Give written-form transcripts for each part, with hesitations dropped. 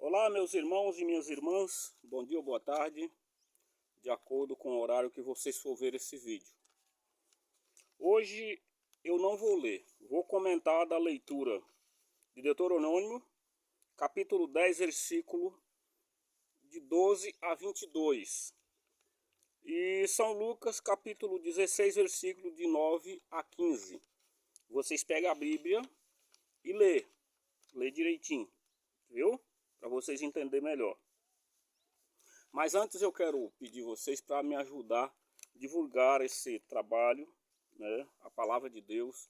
Olá, meus irmãos e minhas irmãs, bom dia ou boa tarde, de acordo com o horário que vocês for ver esse vídeo. Hoje eu não vou ler, vou comentar da leitura de Deuteronômio, capítulo 10, versículo de 12 a 22. E São Lucas, capítulo 16, versículo de 9 a 15. Vocês pegam a Bíblia e lê direitinho, viu? Para vocês entenderem melhor. Mas antes eu quero pedir vocês para me ajudar a divulgar esse trabalho, né? A palavra de Deus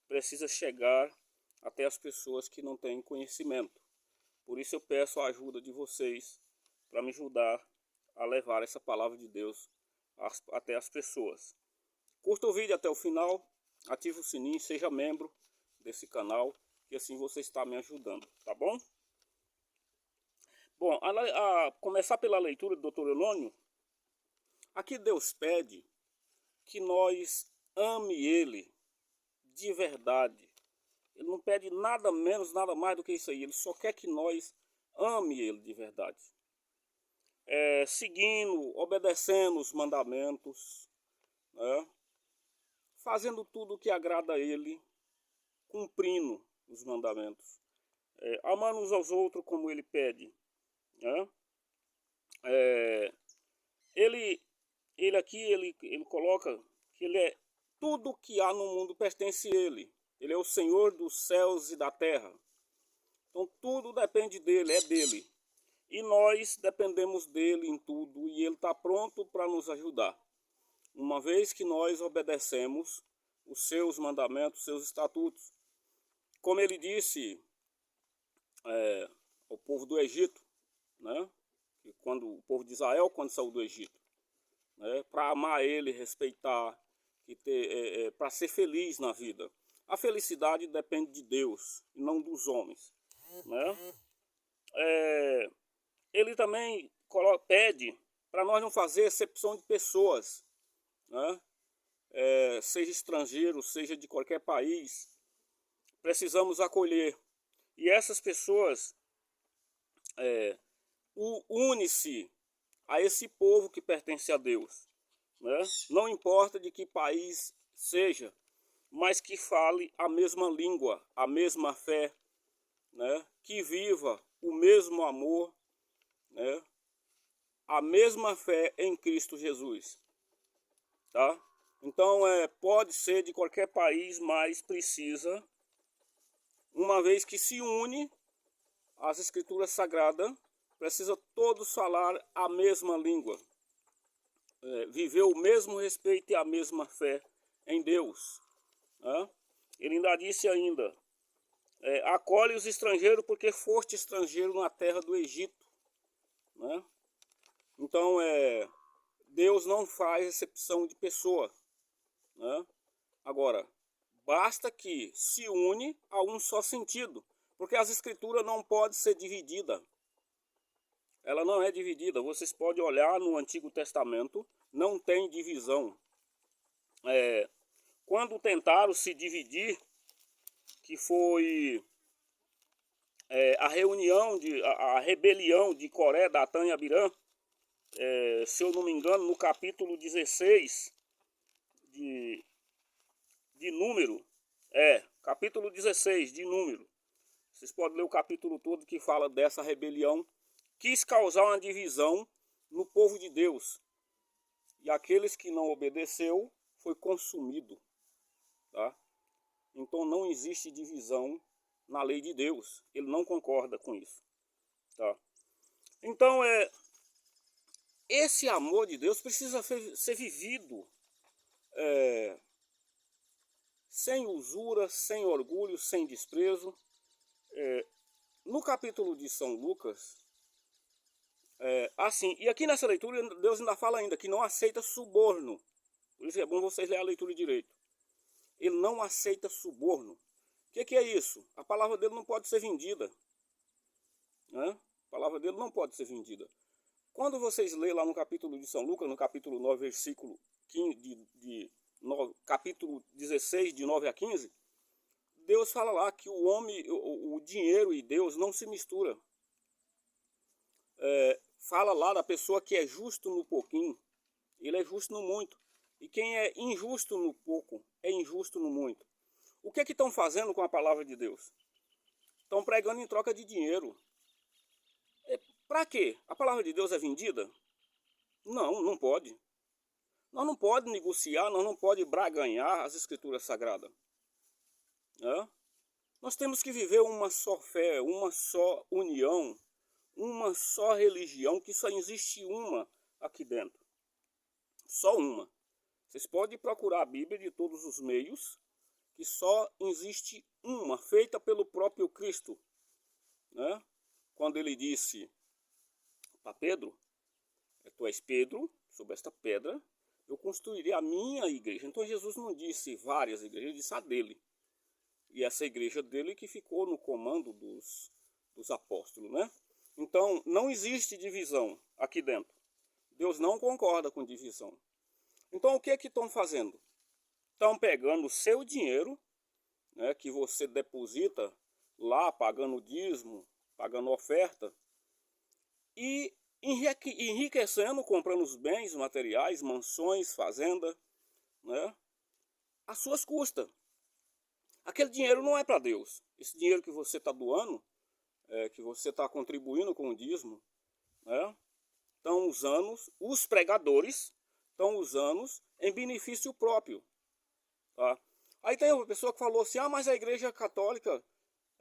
precisa chegar até as pessoas que não têm conhecimento. Por isso eu peço a ajuda de vocês para me ajudar a levar essa palavra de Deus até as pessoas. Curta o vídeo até o final, ative o sininho, seja membro desse canal, que assim você está me ajudando, tá bom? Bom, a começar pela leitura do Deuteronômio, aqui Deus pede que nós ame Ele de verdade. Ele não pede nada menos, nada mais do que isso aí. Ele só quer que nós ame Ele de verdade. Seguindo, obedecendo os mandamentos, né? Fazendo tudo o que agrada a Ele, cumprindo os mandamentos. Amando uns aos outros como Ele pede, né? Ele coloca que ele é tudo que há no mundo pertence a ele. Ele é o Senhor dos céus e da terra. Então tudo depende dele, é dele. E nós dependemos dele em tudo e ele está pronto para nos ajudar. Uma vez que nós obedecemos os seus mandamentos, os seus estatutos. Como ele disse ao povo do Egito, né? Que quando o povo de Israel, quando saiu do Egito, né? Para amar ele, respeitar, para ser feliz na vida. A felicidade depende de Deus e não dos homens, né? Ele também pede para nós não fazer exceção de pessoas, né? Seja estrangeiro, seja de qualquer país, precisamos acolher. E essas pessoas une-se a esse povo que pertence a Deus, né? Não importa de que país seja, mas que fale a mesma língua, a mesma fé, né? Que viva o mesmo amor, né? A mesma fé em Cristo Jesus, tá? Então pode ser de qualquer país, mas precisa, uma vez que se une às Escrituras Sagradas, precisa todos falar a mesma língua, viver o mesmo respeito e a mesma fé em Deus, né? Ele ainda disse ainda, acolhe os estrangeiros porque foste estrangeiro na terra do Egito, né? Então Deus não faz exceção de pessoa, né? Agora, basta que se une a um só sentido, porque as escrituras não podem ser divididas. Ela não é dividida. Vocês podem olhar no Antigo Testamento, não tem divisão. Quando tentaram se dividir, que foi a rebelião de Coré, Datã e Abirã, se eu não me engano, no capítulo 16 de Número, capítulo 16 de Número, vocês podem ler o capítulo todo que fala dessa rebelião, quis causar uma divisão no povo de Deus, e aqueles que não obedeceu foi consumido, tá? Então não existe divisão na lei de Deus, ele não concorda com isso, tá? Então esse amor de Deus precisa ser vivido sem usura, sem orgulho, sem desprezo. No capítulo de São Lucas, assim, e aqui nessa leitura Deus ainda fala ainda que não aceita suborno. Por isso é bom vocês lerem a leitura direito. Ele não aceita suborno. O que é isso? A palavra dele não pode ser vendida, né? A palavra dele não pode ser vendida. Quando vocês lerem lá no capítulo de São Lucas, no capítulo 9, versículo 15, capítulo 16, de 9 a 15, Deus fala lá que o homem, o dinheiro e Deus não se misturam. fala lá da pessoa que é justo no pouquinho, ele é justo no muito. E quem é injusto no pouco, é injusto no muito. O que é que estão fazendo com a palavra de Deus? Estão pregando em troca de dinheiro. Para quê? A palavra de Deus é vendida? Não, não pode. Nós não podemos negociar, nós não podemos braganhar as escrituras sagradas. Né? Nós temos que viver uma só fé, uma só união, uma só religião, que só existe uma aqui dentro. Só uma. Vocês podem procurar a Bíblia de todos os meios, que só existe uma, feita pelo próprio Cristo. Né? Quando ele disse para Pedro, tu és Pedro, sobre esta pedra eu construirei a minha igreja. Então Jesus não disse várias igrejas, ele disse a dele. E essa igreja dele que ficou no comando dos apóstolos, né? Então não existe divisão aqui dentro. Deus não concorda com divisão. Então o que é que estão fazendo? Estão pegando o seu dinheiro, né, que você deposita lá, pagando dízimo, pagando oferta, e enriquecendo, comprando os bens materiais, mansões, fazenda, né, às suas custas. Aquele dinheiro não é para Deus. Esse dinheiro que você está doando, que você está contribuindo com o dízimo, né, estão usando, os pregadores estão usando em benefício próprio. Tá? Aí tem uma pessoa que falou assim, mas a igreja católica,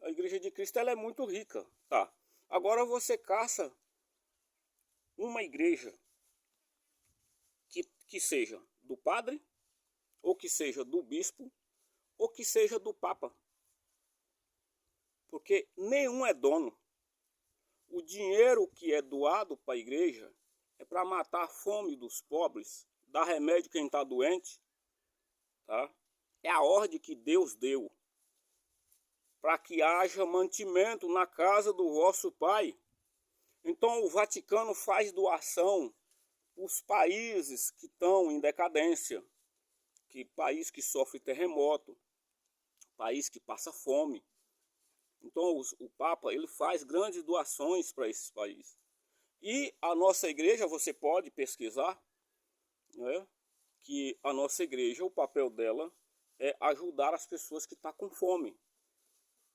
a igreja de Cristo, ela é muito rica. Tá. Agora você caça uma igreja que seja do padre, ou que seja do bispo, ou que seja do papa. Porque nenhum é dono. O dinheiro que é doado para a igreja é para matar a fome dos pobres, dar remédio quem está doente. Tá? É a ordem que Deus deu para que haja mantimento na casa do vosso Pai. Então o Vaticano faz doação para os países que estão em decadência, país que sofre terremoto, país que passa fome. Então o Papa ele faz grandes doações para esses países. E a nossa igreja, você pode pesquisar, né, que a nossa igreja, o papel dela é ajudar as pessoas que estão com fome.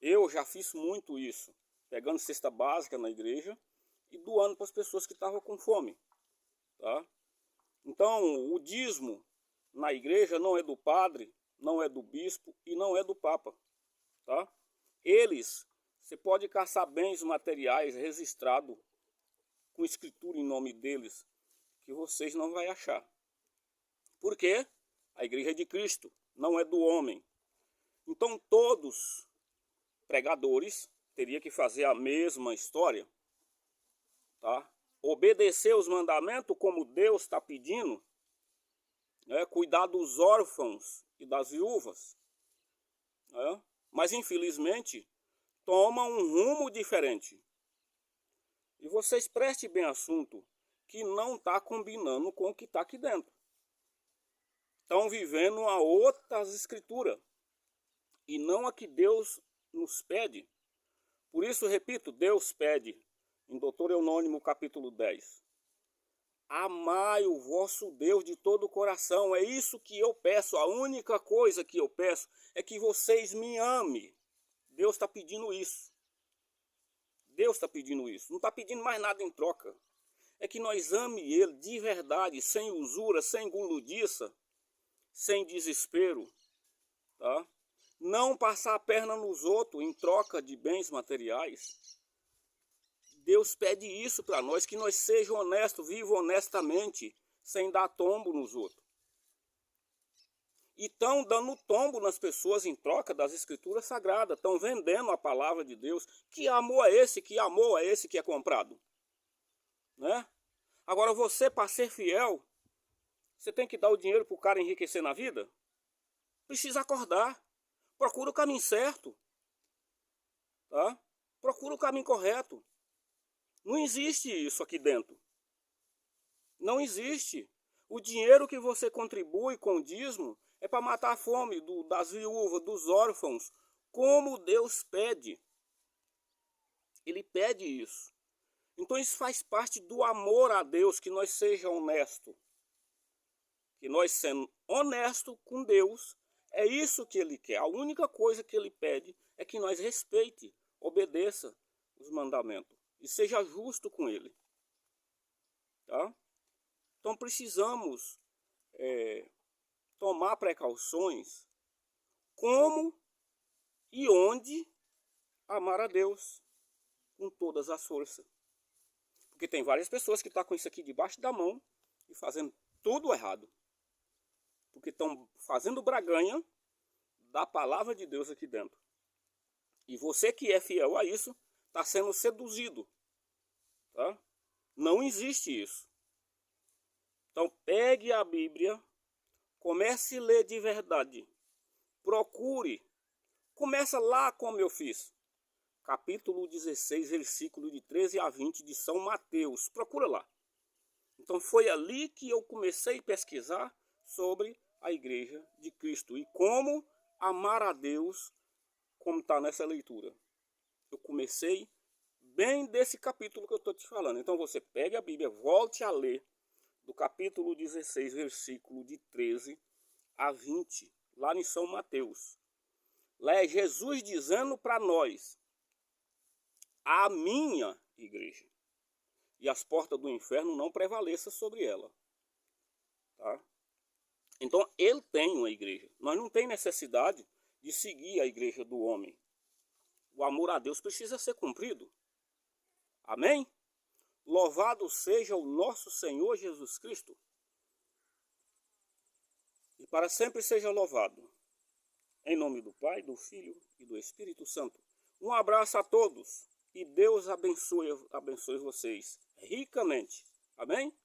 Eu já fiz muito isso, pegando cesta básica na igreja e doando para as pessoas que estavam com fome. Tá? Então, o dízimo na igreja não é do padre, não é do bispo e não é do papa. Tá? Eles, você pode caçar bens materiais registrados com escritura em nome deles, que vocês não vão achar. Por quê? A igreja é de Cristo, não é do homem. Então, todos pregadores teriam que fazer a mesma história. Tá? Obedecer os mandamentos como Deus está pedindo, né? Cuidar dos órfãos e das viúvas, né? Mas infelizmente toma um rumo diferente. E vocês prestem bem assunto que não está combinando com o que está aqui dentro. Estão vivendo a outras escrituras e não a que Deus nos pede. Por isso, repito, Deus pede em Deuteronômio capítulo 10. Amai o vosso Deus de todo o coração. É isso que eu peço. A única coisa que eu peço é que vocês me amem. Deus está pedindo isso. Deus está pedindo isso. Não está pedindo mais nada em troca. É que nós amemos Ele de verdade, sem usura, sem guludiça, sem desespero. Tá? Não passar a perna nos outros em troca de bens materiais. Deus pede isso para nós, que nós sejamos honestos, vivam honestamente, sem dar tombo nos outros. E estão dando tombo nas pessoas em troca das escrituras sagradas, estão vendendo a palavra de Deus. Que amor é esse? Que amor é esse que é comprado? Né? Agora você, para ser fiel, você tem que dar o dinheiro para o cara enriquecer na vida? Precisa acordar. Procura o caminho certo. Tá? Procura o caminho correto. Não existe isso aqui dentro. Não existe. O dinheiro que você contribui com o dízimo é para matar a fome das viúvas, dos órfãos, como Deus pede. Ele pede isso. Então isso faz parte do amor a Deus, que nós sejamos honestos. Que nós sendo honestos com Deus, é isso que Ele quer. A única coisa que Ele pede é que nós respeite, obedeça os mandamentos e seja justo com Ele. Tá? Então precisamos tomar precauções como e onde amar a Deus com todas as forças. Porque tem várias pessoas que estão com isso aqui debaixo da mão e fazendo tudo errado. Porque estão fazendo braganha da palavra de Deus aqui dentro. E você que é fiel a isso, está sendo seduzido. Tá? Não existe isso. Então pegue a Bíblia, comece a ler de verdade. Procure. Começa lá como eu fiz. Capítulo 16, versículo de 13 a 20 de São Mateus. Procura lá. Então foi ali que eu comecei a pesquisar sobre a Igreja de Cristo e como amar a Deus, como está nessa leitura. Eu comecei bem desse capítulo que eu estou te falando. Então você pegue a Bíblia, volte a ler do capítulo 16, versículo de 13 a 20, lá em São Mateus. Lá é Jesus dizendo para nós: a minha igreja, e as portas do inferno não prevaleçam sobre ela. Tá? Então ele tem uma igreja. Nós não temos necessidade de seguir a igreja do homem. O amor a Deus precisa ser cumprido. Amém? Louvado seja o nosso Senhor Jesus Cristo. E para sempre seja louvado. Em nome do Pai, do Filho e do Espírito Santo. Um abraço a todos. E Deus abençoe vocês ricamente. Amém?